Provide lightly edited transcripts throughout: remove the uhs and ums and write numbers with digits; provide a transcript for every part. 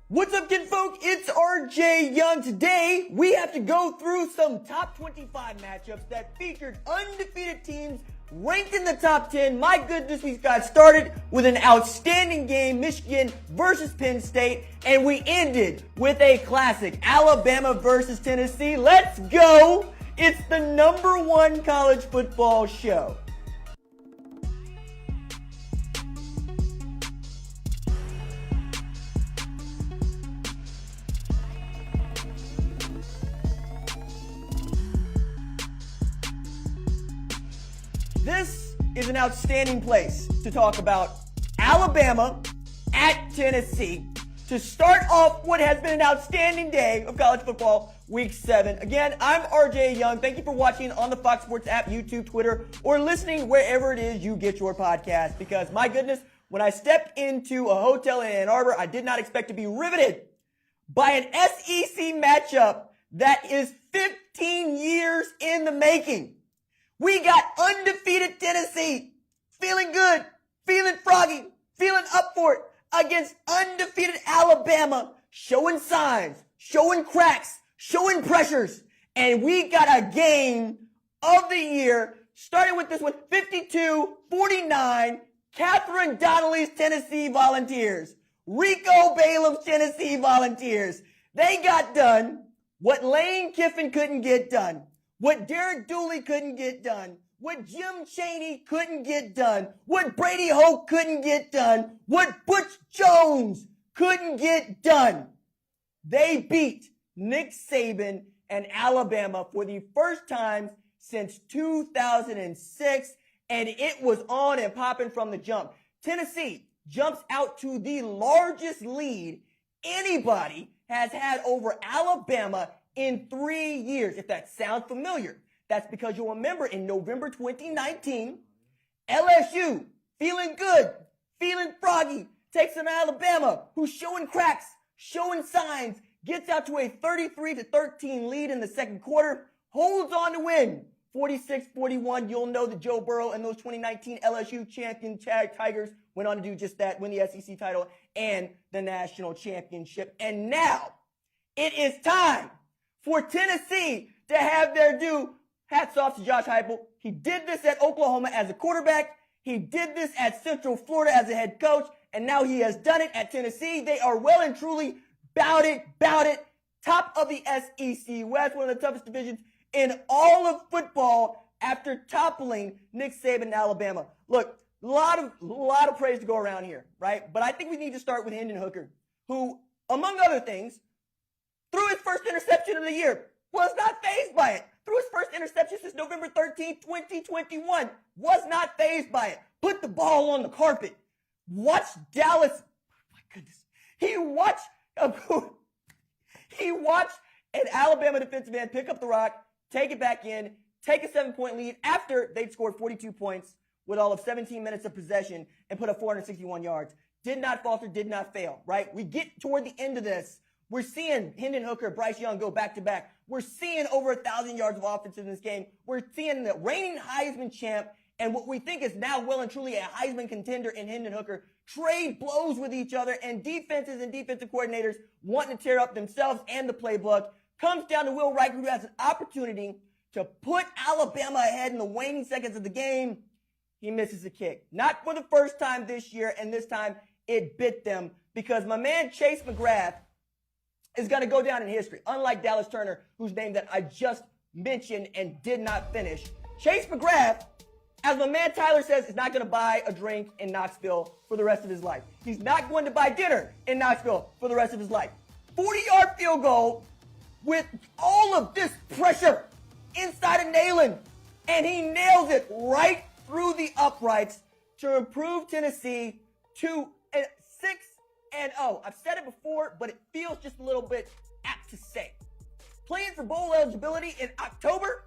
What's up, kinfolk? It's RJ Young. Today, we have to go through some top 25 matchups that featured undefeated teams ranked in the top 10. My goodness, we got started with an outstanding game, Michigan versus Penn State, and we ended with a classic, Alabama versus Tennessee. Let's go! It's the #1 college football show. This is an outstanding place to talk about Alabama at Tennessee to start off what has been an outstanding day of college football, Week 7. Again, I'm RJ Young. Thank you for watching on the Fox Sports app, YouTube, Twitter, or listening wherever it is you get your podcast. Because my goodness, when I stepped into a hotel in Ann Arbor, I did not expect to be riveted by an SEC matchup that is 15 years in the making. We got undefeated Tennessee, feeling good, feeling froggy, feeling up for it, against undefeated Alabama, showing signs, showing cracks, showing pressures. And we got a game of the year, starting with this one, 52-49, Catherine Donnelly's Tennessee Volunteers, Rico Balaam's Tennessee Volunteers. They got done what Lane Kiffin couldn't get done. What Derek Dooley couldn't get done, what Jim Chaney couldn't get done, what Brady Hoke couldn't get done, what Butch Jones couldn't get done. They beat Nick Saban and Alabama for the first time since 2006, and it was on and popping from the jump. Tennessee jumps out to the largest lead anybody has had over Alabama in 3 years. If that sounds familiar, that's because you'll remember in November 2019, LSU, feeling good, feeling froggy, takes on Alabama, who's showing cracks, showing signs, gets out to a 33-13 lead in the second quarter, holds on to win 46-41. You'll know that Joe Burrow and those 2019 LSU champion Tigers went on to do just that, win the SEC title and the national championship. And now it is time for Tennessee to have their due. Hats off to Josh Heupel. He did this at Oklahoma as a quarterback. He did this at Central Florida as a head coach. And now he has done it at Tennessee. They are well and truly bout it. Top of the SEC West, one of the toughest divisions in all of football after toppling Nick Saban and Alabama. Look, a lot of praise to go around here, right? But I think we need to start with Hendon Hooker, who, among other things, threw his first interception of the year, was not fazed by it. Threw his first interception since November 13th, 2021, was not fazed by it. Put the ball on the carpet. Watch Dallas. Oh my goodness. He watched an Alabama defensive end pick up the rock, take it back in, take a 7-point lead after they'd scored 42 points with all of 17 minutes of possession and put up 461 yards. Did not falter, did not fail, right? We get toward the end of this. We're seeing Hendon Hooker, Bryce Young go back-to-back. We're seeing over 1,000 yards of offense in this game. We're seeing the reigning Heisman champ and what we think is now well and truly a Heisman contender in Hendon Hooker trade blows with each other, and defenses and defensive coordinators wanting to tear up themselves and the playbook. Comes down to Will Riker, who has an opportunity to put Alabama ahead in the waning seconds of the game. He misses a kick. Not for the first time this year, and this time it bit them because my man Chase McGrath is going to go down in history. Unlike Dallas Turner, whose name that I just mentioned and did not finish. Chase McGrath, as my man Tyler says, is not going to buy a drink in Knoxville for the rest of his life. He's not going to buy dinner in Knoxville for the rest of his life. 40-yard field goal with all of this pressure inside of Neyland. And he nails it right through the uprights to improve Tennessee to 6-0. I've said it before, but it feels just a little bit apt to say. Playing for bowl eligibility in October,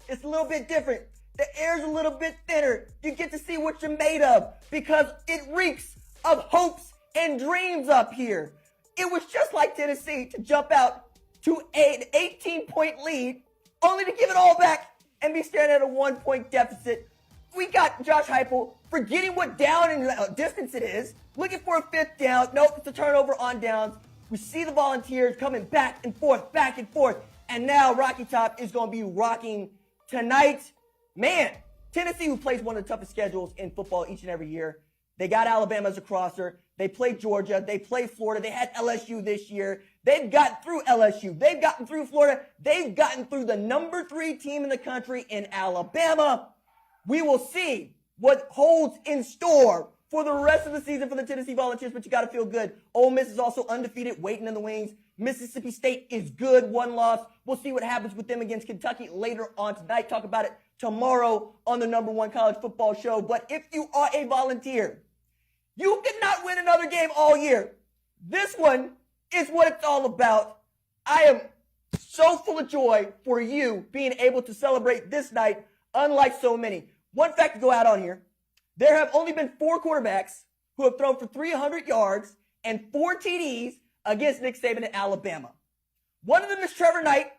it's a little bit different. The air's a little bit thinner. You get to see what you're made of because it reeks of hopes and dreams up here. It was just like Tennessee to jump out to an 18-point lead, only to give it all back and be staring at a 1-point deficit. We got Josh Heupel forgetting what down and distance it is, looking for a 5th down. Nope, it's a turnover on downs. We see the Volunteers coming back and forth, and now Rocky Top is going to be rocking tonight. Man, Tennessee, who plays one of the toughest schedules in football each and every year. They got Alabama as a crosser. They played Georgia. They played Florida. They had LSU this year. They've gotten through LSU. They've gotten through Florida. They've gotten through the number 3 team in the country in Alabama. We will see what holds in store for the rest of the season for the Tennessee Volunteers, but you got to feel good. Ole Miss is also undefeated, waiting in the wings. Mississippi State is good, 1 loss. We'll see what happens with them against Kentucky later on tonight. Talk about it tomorrow on the number 1 college football show. But if you are a Volunteer, you cannot win another game all year. This one is what it's all about. I am so full of joy for you being able to celebrate this night, unlike so many. One fact to go out on here. There have only been 4 quarterbacks who have thrown for 300 yards and 4 TDs against Nick Saban at Alabama. One of them is Trevor Knight.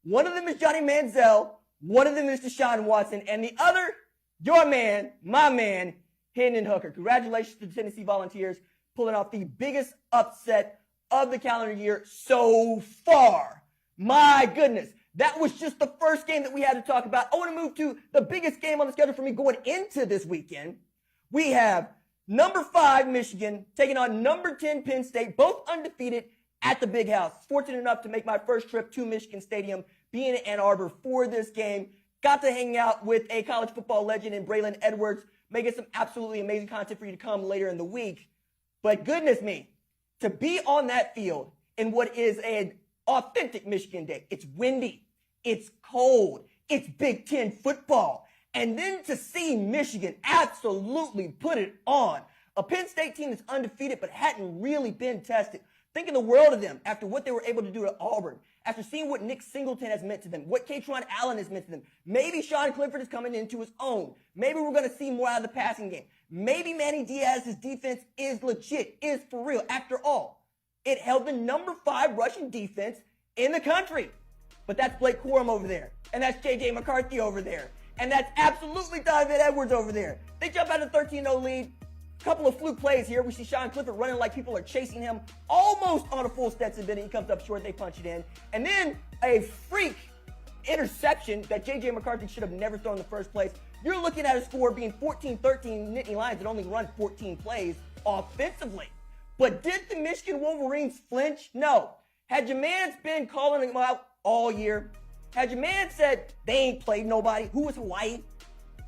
One of them is Johnny Manziel. One of them is Deshaun Watson. And the other, your man, my man, Hendon Hooker. Congratulations to the Tennessee Volunteers pulling off the biggest upset of the calendar year so far. My goodness. That was just the first game that we had to talk about. I want to move to the biggest game on the schedule for me going into this weekend. We have number 5 Michigan taking on number 10 Penn State, both undefeated at the Big House. Fortunate enough to make my first trip to Michigan Stadium, being in Ann Arbor for this game. Got to hang out with a college football legend in Braylon Edwards, making some absolutely amazing content for you to come later in the week. But goodness me, to be on that field in what is an authentic Michigan day. It's windy. It's cold. It's Big Ten football. And then to see Michigan absolutely put it on. A Penn State team that's undefeated but hadn't really been tested. Thinking the world of them after what they were able to do at Auburn. After seeing what Nick Singleton has meant to them. What Katron Allen has meant to them. Maybe Sean Clifford is coming into his own. Maybe we're going to see more out of the passing game. Maybe Manny Diaz's defense is legit, is for real. After all, it held the number 5 rushing defense in the country. But that's Blake Corum over there. And that's J.J. McCarthy over there. And that's absolutely Donovan Edwards over there. They jump out a 13-0 lead. Couple of fluke plays here. We see Sean Clifford running like people are chasing him. Almost on a full Stetson Bennett. He comes up short. They punch it in. And then a freak interception that J.J. McCarthy should have never thrown in the first place. You're looking at a score being 14-13. Nittany Lions had only run 14 plays offensively. But did the Michigan Wolverines flinch? No. Had your man been calling them out all year? Had your man said they ain't played nobody? Who is Hawaii?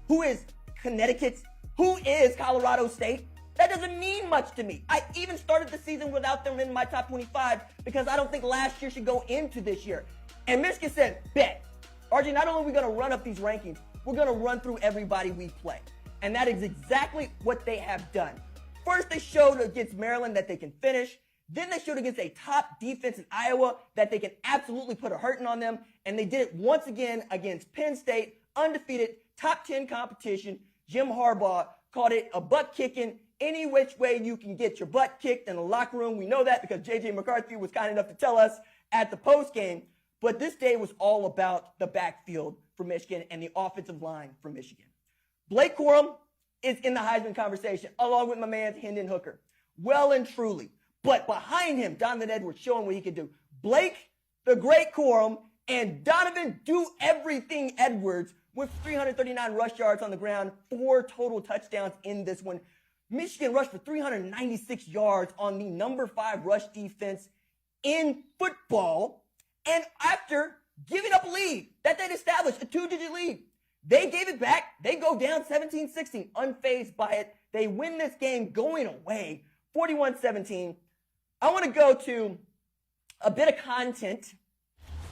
Who is Connecticut? Who is Colorado State? That doesn't mean much to me. I even started the season without them in my top 25 because I don't think last year should go into this year. And Michigan said, bet. RJ, not only are we going to run up these rankings, we're going to run through everybody we play. And that is exactly what they have done. First, they showed against Maryland that they can finish. Then they showed against a top defense in Iowa that they can absolutely put a hurting on them. And they did it once again against Penn State, undefeated, top 10 competition. Jim Harbaugh called it a butt kicking any which way you can get your butt kicked in the locker room. We know that because J.J. McCarthy was kind enough to tell us at the post game. But this day was all about the backfield for Michigan and the offensive line for Michigan. Blake Corum is in the Heisman conversation along with my man Hendon Hooker. Well and truly. But behind him, Donovan Edwards showing what he can do. Blake, the great Corum, and Donovan do everything Edwards with 339 rush yards on the ground, 4 total touchdowns in this one. Michigan rushed for 396 yards on the number 5 rush defense in football. And after giving up a lead that they'd established, a 2-digit lead, they gave it back. They go down 17-16, unfazed by it. They win this game going away, 41-17. I want to go to a bit of content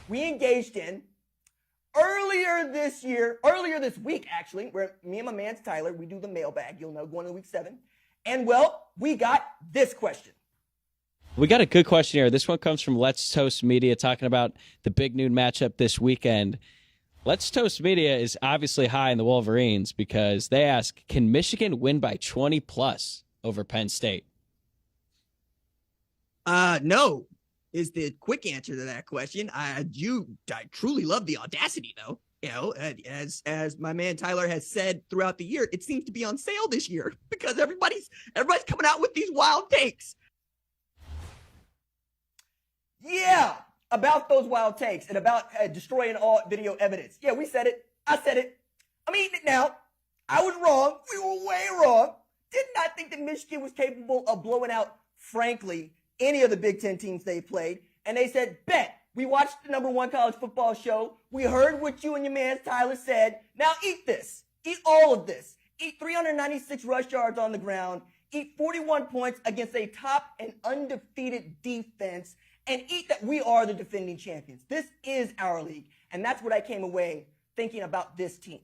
we engaged in earlier this week, actually, where me and my man Tyler, we do the mailbag, you'll know, going to week 7. And, well, we got this question. We got a good question here. This one comes from Let's Toast Media talking about the big noon matchup this weekend. Let's Toast Media is obviously high in the Wolverines because they ask, can Michigan win by 20+ over Penn State? No, is the quick answer to that question. I truly love the audacity, though. You know, as my man Tyler has said throughout the year, it seems to be on sale this year because everybody's coming out with these wild takes. Yeah, about those wild takes and about destroying all video evidence. Yeah, we said it. I said it. I'm eating it now. I was wrong. We were way wrong. Did not think that Michigan was capable of blowing out, frankly, any of the Big Ten teams they played. And they said, bet. We watched the #1 college football show. We heard what you and your man Tyler said. Now eat this. Eat all of this. Eat 396 rush yards on the ground. Eat 41 points against a top and undefeated defense. And eat that we are the defending champions. This is our league. And that's what I came away thinking about this team.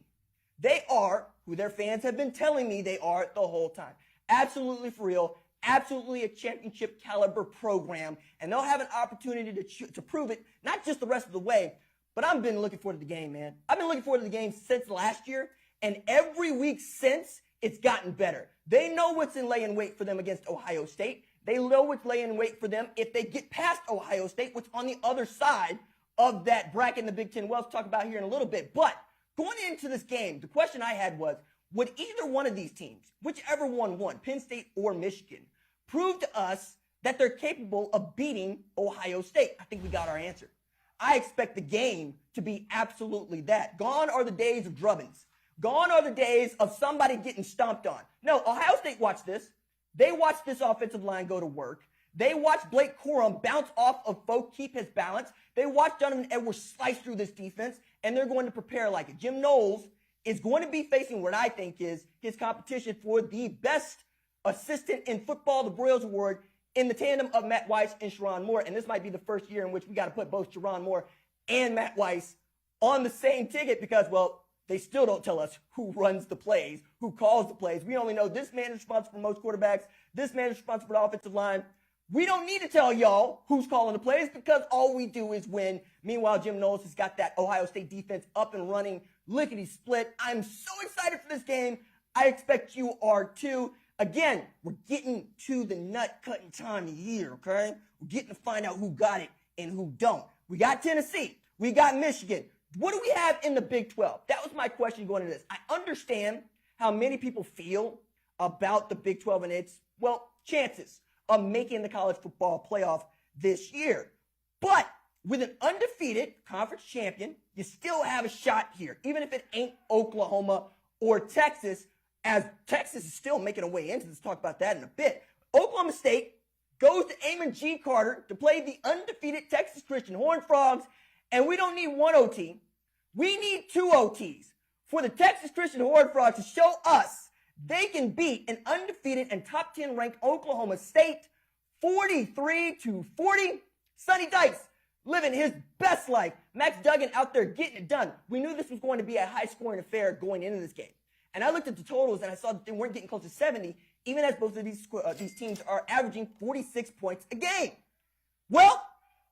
They are who their fans have been telling me they are the whole time. Absolutely for real. Absolutely a championship caliber program. And they'll have an opportunity to prove it, not just the rest of the way, but I've been looking forward to the game, man. I've been looking forward to the game since last year. And every week since, it's gotten better. They know what's in lay in wait for them against Ohio State. They know what's laying in wait for them if they get past Ohio State, which on the other side of that bracket in the Big Ten, we'll talk about here in a little bit. But going into this game, the question I had was, would either one of these teams, whichever one won, Penn State or Michigan, prove to us that they're capable of beating Ohio State? I think we got our answer. I expect the game to be absolutely that. Gone are the days of drubbings. Gone are the days of somebody getting stomped on. No, Ohio State watched this. They watched this offensive line go to work. They watched Blake Corum bounce off of folk, keep his balance. They watched Donovan Edwards slice through this defense, and they're going to prepare like it. Jim Knowles is going to be facing what I think is his competition for the best assistant in football, the Broyles Award, in the tandem of Matt Weiss and Sharon Moore. And this might be the first year in which we got to put both Sharon Moore and Matt Weiss on the same ticket because, well, they still don't tell us who runs the plays, who calls the plays. We only know this man is responsible for most quarterbacks. This man is responsible for the offensive line. We don't need to tell y'all who's calling the plays because all we do is win. Meanwhile, Jim Knowles has got that Ohio State defense up and running, lickety split. I'm so excited for this game. I expect you are too. Again, we're getting to the nut-cutting time of year, okay? We're getting to find out who got it and who don't. We got Tennessee. We got Michigan. What do we have in the Big 12? That was my question going into this. I understand how many people feel about the Big 12 and its, well, chances of making the college football playoff this year. But with an undefeated conference champion, you still have a shot here, even if it ain't Oklahoma or Texas, as Texas is still making a way into this. Talk about that in a bit. Oklahoma State goes to Amon G. Carter to play the undefeated Texas Christian Horned Frogs, and we don't need one OT. We need 2 OTs for the Texas Christian Horned Frogs to show us they can beat an undefeated and top 10 ranked Oklahoma State 43-40. Sonny Dykes living his best life. Max Duggan out there getting it done. We knew this was going to be a high-scoring affair going into this game. And I looked at the totals and I saw that they weren't getting close to 70, even as both of these teams are averaging 46 points a game. Well,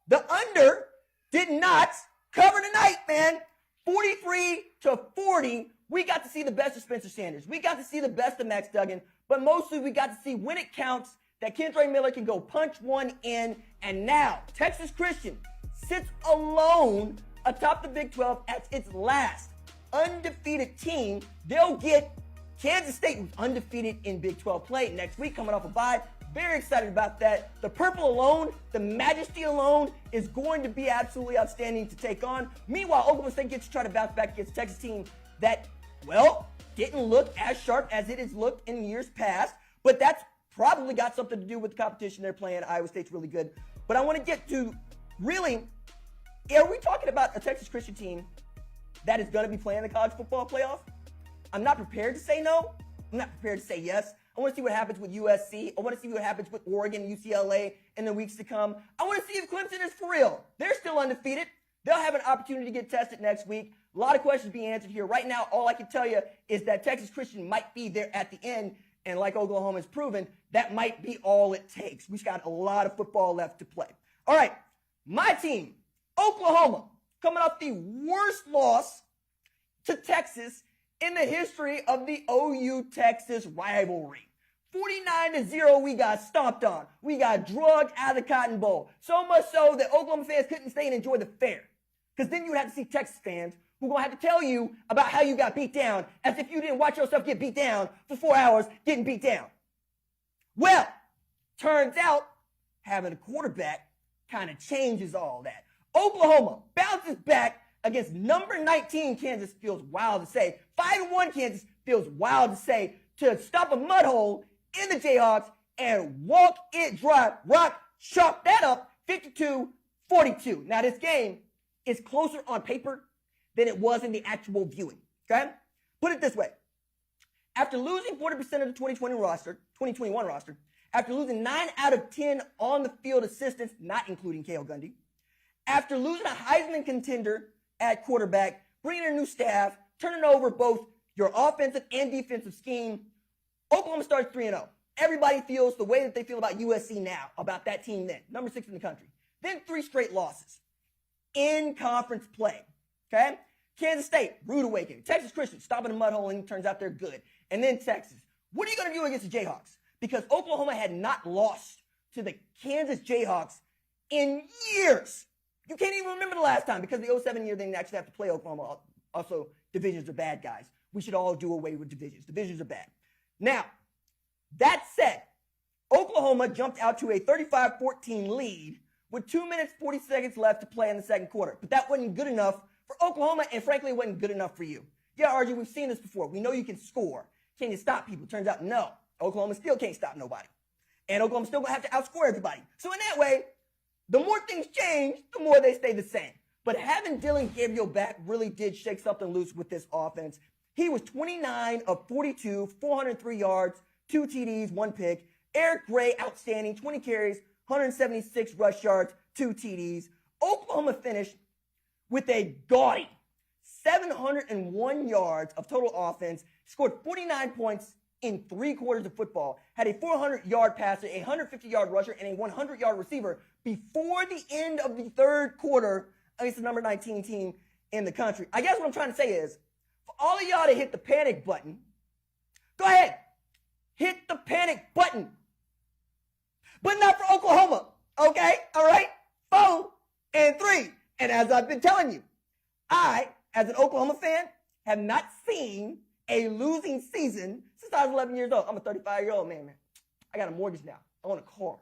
the under did not cover tonight, man. 43-40. We got to see the best of Spencer Sanders. We got to see the best of Max Duggan. But mostly we got to see when it counts that Kendra Miller can go punch one in. And now Texas Christian sits alone atop the Big 12 as its last undefeated team. They'll get Kansas State, who's undefeated in Big 12 play next week, coming off a bye. Very excited about that. The purple alone, the majesty alone, is going to be absolutely outstanding to take on. Meanwhile, Oklahoma State gets to try to bounce back against a Texas team that, well, didn't look as sharp as it has looked in years past, but that's probably got something to do with the competition they're playing. Iowa State's really good. But I want to get to, really, are we talking about a Texas Christian team that is going to be playing the college football playoff? I'm not prepared to say no. I'm not prepared to say yes. I want to see what happens with USC. I want to see what happens with Oregon, UCLA in the weeks to come. I want to see if Clemson is for real. They're still undefeated. They'll have an opportunity to get tested next week. A lot of questions being answered here. Right now, all I can tell you is that Texas Christian might be there at the end. And like Oklahoma has proven, that might be all it takes. We've got a lot of football left to play. All right, my team, Oklahoma, coming off the worst loss to Texas in the history of the OU-Texas rivalry. 49-0, we got stomped on. We got drugged out of the Cotton Bowl. So much so that Oklahoma fans couldn't stay and enjoy the fair. Because then you would have to see Texas fans who are going to have to tell you about how you got beat down, as if you didn't watch yourself get beat down for 4 hours getting beat down. Well, turns out having a quarterback kind of changes all that. Oklahoma bounces back against number 19 Kansas, feels wild to say. 5-1 Kansas feels wild to say, to stop a mud hole in the Jayhawks and walk it dry. Rock, chalk that up, 52-42. Now this game is closer on paper than it was in the actual viewing, okay? Put it this way. After losing 40% of the 2021 roster, after losing 9 out of 10 on-the-field assistants, not including Cale Gundy, after losing a Heisman contender at quarterback, bringing in a new staff, turning over both your offensive and defensive scheme, Oklahoma starts 3-0. Everybody feels the way that they feel about USC now, about that team then, number 6 in the country. Then 3 straight losses in conference play, okay? Kansas State, rude awakening. Texas Christian, stopping a mud hole, and it turns out they're good. And then Texas. What are you going to do against the Jayhawks? Because Oklahoma had not lost to the Kansas Jayhawks in years. You can't even remember the last time because the 2007 year they didn't actually have to play Oklahoma. Also, divisions are bad, guys. We should all do away with divisions. Divisions are bad. Now, that said, Oklahoma jumped out to a 35-14 lead with 2 minutes, 40 seconds left to play in the second quarter. But that wasn't good enough for Oklahoma, and frankly, it wasn't good enough for you. Yeah, RG, we've seen this before. We know you can score. Can you stop people? Turns out, no. Oklahoma still can't stop nobody. And Oklahoma's still going to have to outscore everybody. So in that way, the more things change, the more they stay the same. But having Dylan Gabriel back really did shake something loose with this offense. He was 29 of 42, 403 yards, 2 TDs, 1 pick. Eric Gray, outstanding, 20 carries, 176 rush yards, 2 TDs. Oklahoma finished with a gaudy 701 yards of total offense, scored 49 points in 3 quarters of football, had a 400-yard passer, a 150-yard rusher, and a 100-yard receiver before the end of the third quarter against the number 19 team in the country. I guess what I'm trying to say is, for all of y'all to hit the panic button, go ahead, hit the panic button. But not for Oklahoma, okay? All right? 4 and 3. And as I've been telling you, I, as an Oklahoma fan, have not seen a losing season since I was 11 years old. I'm a 35-year-old man. I got a mortgage now. I own a car.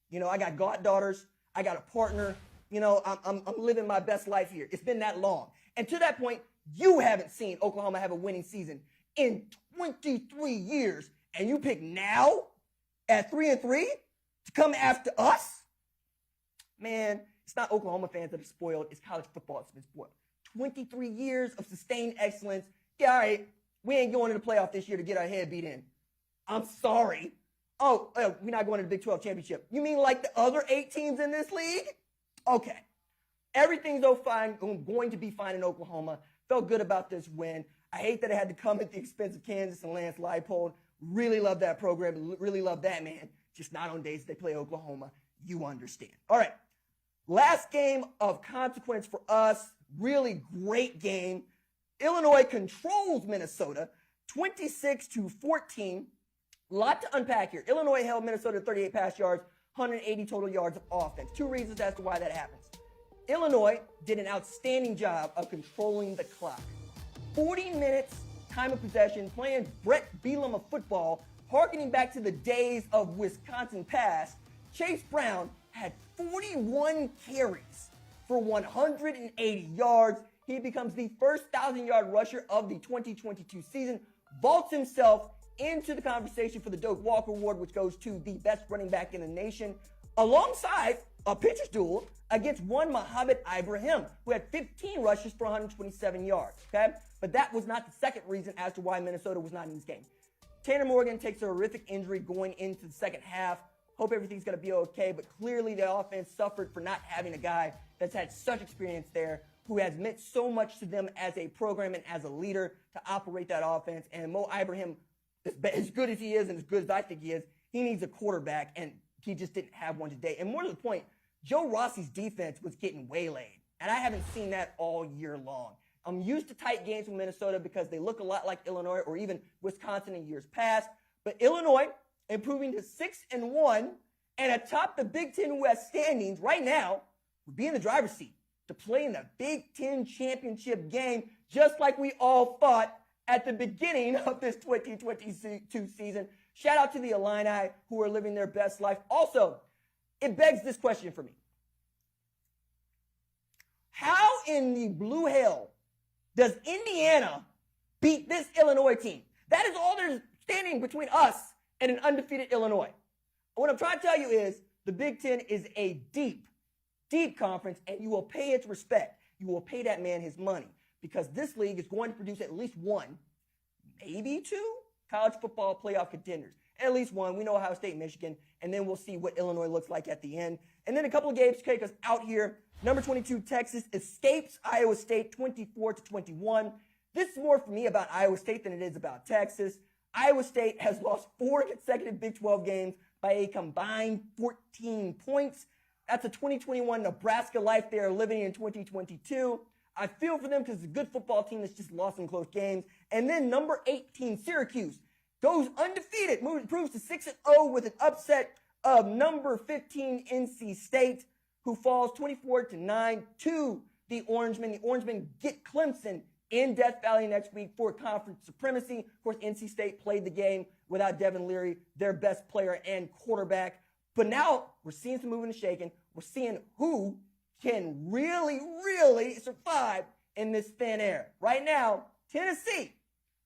You know, I got goddaughters. I got a partner. You know, I'm living my best life here. It's been that long. And to that point, you haven't seen Oklahoma have a winning season in 23 years. And you pick now at 3 and 3 to come after us? Man, it's not Oklahoma fans that are spoiled. It's college football that's been spoiled. 23 years of sustained excellence. Yeah, all right, we ain't going to the playoff this year to get our head beat in. I'm sorry. Oh, we're not going to the Big 12 championship. You mean like the other 8 teams in this league? Okay. Everything's fine, going to be fine in Oklahoma. Felt good about this win. I hate that it had to come at the expense of Kansas and Lance Leipold. Really love that program. Really love that man. Just not on days they play Oklahoma. You understand. All right. Last game of consequence for us. Really great game. Illinois controls Minnesota 26-14. A lot to unpack here. Illinois held Minnesota to 38 pass yards, 180 total yards of offense. 2 reasons as to why that happens. Illinois did an outstanding job of controlling the clock. 40 minutes time of possession, playing Brett Bielema of football, harkening back to the days of Wisconsin past. Chase Brown had 41 carries for 180 yards. He becomes the first 1,000-yard rusher of the 2022 season, vaults himself into the conversation for the Doak Walker Award, which goes to the best running back in the nation, alongside a pitcher's duel against one Mohamed Ibrahim, who had 15 rushes for 127 yards, okay? But that was not the second reason as to why Minnesota was not in this game. Tanner Morgan takes a horrific injury going into the second half. Hope everything's going to be okay, but clearly the offense suffered for not having a guy that's had such experience there, who has meant so much to them as a program and as a leader to operate that offense. And Mo Ibrahim, as good as he is and as good as I think he is, he needs a quarterback, and he just didn't have one today. And more to the point, Joe Rossi's defense was getting waylaid, and I haven't seen that all year long. I'm used to tight games with Minnesota because they look a lot like Illinois or even Wisconsin in years past. But Illinois improving to 6-1 and atop the Big Ten West standings right now would be in the driver's seat to play in the Big Ten championship game, just like we all thought at the beginning of this 2022 season. Shout out to the Illini who are living their best life. Also, it begs this question for me. How in the blue hell does Indiana beat this Illinois team? That is all there's standing between us and an undefeated Illinois. What I'm trying to tell you is the Big Ten is a deep, deep conference, and you will pay its respect. You will pay that man his money because this league is going to produce at least one, maybe two college football playoff contenders. At least one. We know Ohio State, Michigan, and then we'll see what Illinois looks like at the end. And then a couple of games to take us out here. Number 22, Texas escapes Iowa State 24-21. This is more for me about Iowa State than it is about Texas. Iowa State has lost 4 consecutive Big 12 games by a combined 14 points. That's a 2021 Nebraska life they are living in 2022. I feel for them because it's a good football team that's just lost in close games. And then number 18, Syracuse, goes undefeated, improves to 6-0 with an upset of number 15, NC State, who falls 24-9 to the Orangemen. The Orangemen get Clemson in Death Valley next week for conference supremacy. Of course, NC State played the game without Devin Leary, their best player and quarterback. But now we're seeing some moving and shaking. We're seeing who can really, really survive in this thin air. Right now, Tennessee,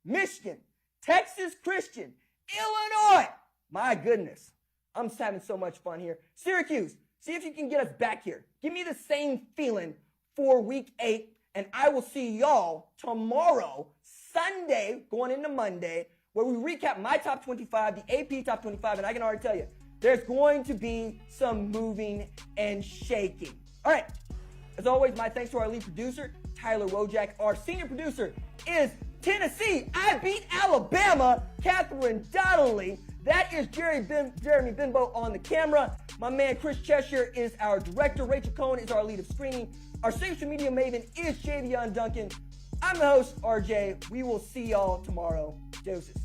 Michigan, Texas Christian, Illinois. My goodness. I'm just having so much fun here. Syracuse, see if you can get us back here. Give me the same feeling for week 8, and I will see y'all tomorrow, Sunday, going into Monday, where we recap my top 25, the AP top 25, and I can already tell you, there's going to be some moving and shaking. All right. As always, my thanks to our lead producer, Tyler Wojak. Our senior producer is Tennessee. I beat Alabama, Catherine Donnelly. That is Jeremy Benbow on the camera. My man Chris Cheshire is our director. Rachel Cohen is our lead of screening. Our social media maven is Javion Duncan. I'm the host, RJ. We will see y'all tomorrow. Doses.